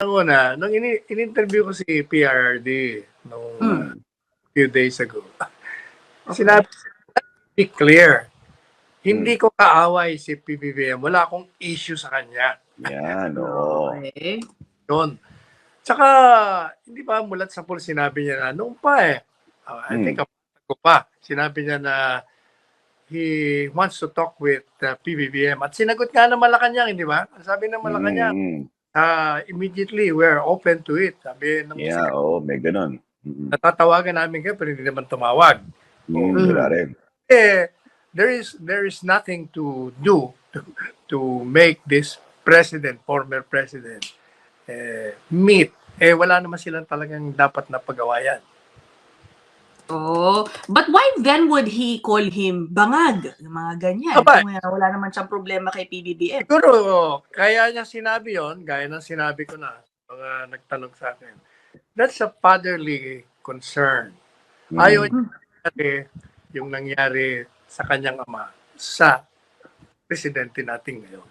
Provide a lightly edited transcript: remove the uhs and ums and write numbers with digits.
una, nung in-interview ko si PRRD nung few days ago, sinabi, be clear, hindi ko kaaway si PBBM. Wala akong issue sa kanya. Yan, oo. Okay. Yun. Tsaka, hindi ba mulat sa pool, sinabi niya na, noong pa I think ko pa, sinabi niya na he wants to talk with PBBM. At sinagot nga ng Malacanang, hindi ba? Sabi ng Malacanang, immediately, we're open to it. Sabi ng may ganun. natatawagan namin kayo, pero hindi naman tumawag. Wala rin. There is nothing to do to make this president, former president, meet. Wala naman silang talagang dapat na pagawayan. Oh, but why then would he call him bangag? Yung mga ganyan. Aba, Kung wala naman siyang problema kay PBBM. siguro, kaya niya sinabi yon, gaya ng sinabi ko na, mga nagtanong sa akin. That's a fatherly concern. Ayaw niya yung nangyari sa kanyang ama sa presidente natin ngayon.